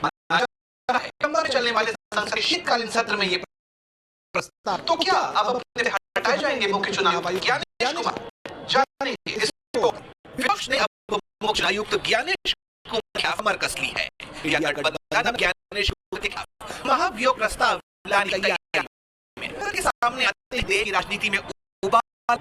दिसंबर में चलने वाले संसद के शीतकालीन सत्र में ये प्रस्ताव, तो क्या अब अपने से हटाए जाएंगे मुख्य चुनाव आयुक्त ज्ञानेश कुमार? जानेंगे इस रिपोर्ट। विपक्ष ने अब मुख्य आयुक्त ज्ञानेश कुमार के खिलाफ कमर कस ली है। इंडिया गठबंधन ज्ञानेश कुमार के खिलाफ महाभियोग प्रस्ताव लाने की तैयारी में के सामने आते ही देश की राजनीति में उबाल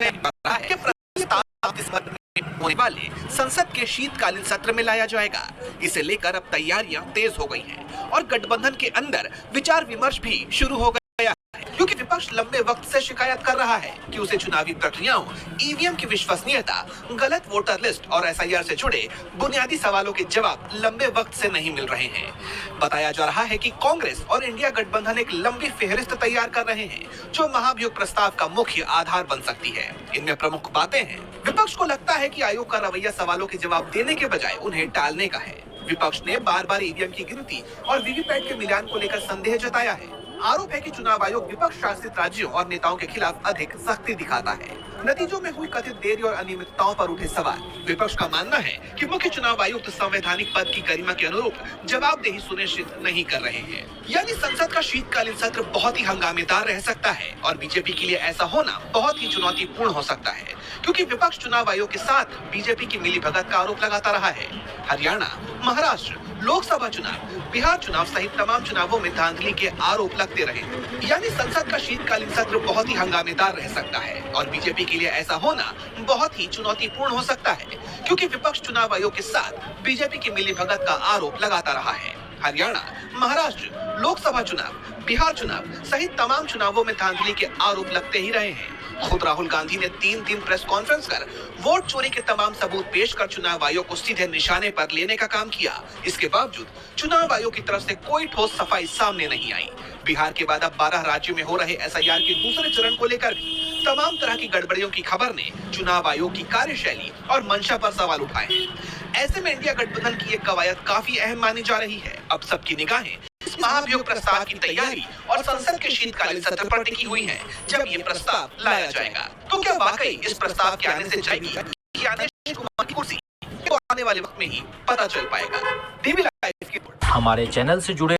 रहा है कि प्रस्ताव दिसंबर में होने वाले संसद के शीतकालीन सत्र में लाया जाएगा। इसे लेकर अब तैयारियां तेज हो गई हैं और गठबंधन के अंदर विचार विमर्श भी शुरू हो गया है, क्योंकि विपक्ष लंबे वक्त से शिकायत कर रहा है कि उसे चुनावी प्रक्रियाओं, ईवीएम की विश्वसनीयता, गलत वोटर लिस्ट और एसआईआर से जुड़े बुनियादी सवालों के जवाब लंबे वक्त से नहीं मिल रहे हैं। बताया जा रहा है कि कांग्रेस और इंडिया गठबंधन एक लंबी फेहरिस्त तैयार कर रहे हैं जो महाभियोग प्रस्ताव का मुख्य आधार बन सकती है। इनमें प्रमुख बातें हैं। विपक्ष को लगता है कि आयोग का रवैया सवालों के जवाब देने के बजाय उन्हें टालने का है। विपक्ष ने बार बार ईवीएम की गिनती और वीवीपैट के मिलान को लेकर संदेह जताया है। आरोप है कि चुनाव आयोग विपक्ष शासित राज्यों और नेताओं के खिलाफ अधिक सख्ती दिखाता है। नतीजों में हुई कथित देरी और अनियमितताओं पर उठे सवाल। विपक्ष का मानना है कि मुख्य चुनाव आयुक्त संवैधानिक पद की गरिमा के अनुरूप जवाबदेही सुनिश्चित नहीं कर रहे हैं। यानी संसद का शीतकालीन सत्र बहुत ही हंगामेदार रह सकता है और बीजेपी के लिए ऐसा होना बहुत ही चुनौतीपूर्ण हो सकता है, क्योंकि विपक्ष चुनाव आयोग के साथ बीजेपी की मिलीभगत का आरोप लगाता रहा है। हरियाणा, महाराष्ट्र, लोकसभा चुनाव, बिहार चुनाव सहित तमाम चुनावों में धांधली के आरोप लगते रहे। यानी संसद का शीतकालीन सत्र बहुत ही हंगामेदार रह सकता है और बीजेपी के लिए ऐसा होना बहुत ही चुनौतीपूर्ण हो सकता है, क्योंकि विपक्ष चुनाव आयोग के साथ बीजेपी की मिलीभगत का आरोप लगाता रहा है। हरियाणा, महाराष्ट्र, लोकसभा चुनाव, बिहार चुनाव सहित तमाम चुनावों में धांधली के आरोप लगते ही रहे हैं। खुद राहुल गांधी ने 3 दिन प्रेस कॉन्फ्रेंस कर वोट चोरी के तमाम सबूत पेश कर चुनाव आयोग को सीधे निशाने पर लेने का काम किया। इसके बावजूद चुनाव आयोग की तरफ से कोई ठोस सफाई सामने नहीं आई। बिहार के बाद अब 12 राज्यों में हो रहे एसआईआर के दूसरे चरण को लेकर भी तमाम तरह की गड़बड़ियों की खबर ने चुनाव आयोग की कार्यशैली और मंशा पर सवाल उठाए हैं। ऐसे में इंडिया गठबंधन की ये कवायद काफी अहम मानी जा रही है। अब सबकी निगाहें इस महाभियोग प्रस्ताव की तैयारी और संसद के शीतकालीन सत्र पर टिकी हुई है, जब ये प्रस्ताव लाया जाएगा। तो क्या वाकई इस प्रस्ताव के आने से जाएगी ज्ञानेश कुमार की कुर्सी? तो आने वाले वक्त में ही पता चल पाएगा। डीवी लाइव की रिपोर्ट। हमारे चैनल से जुड़े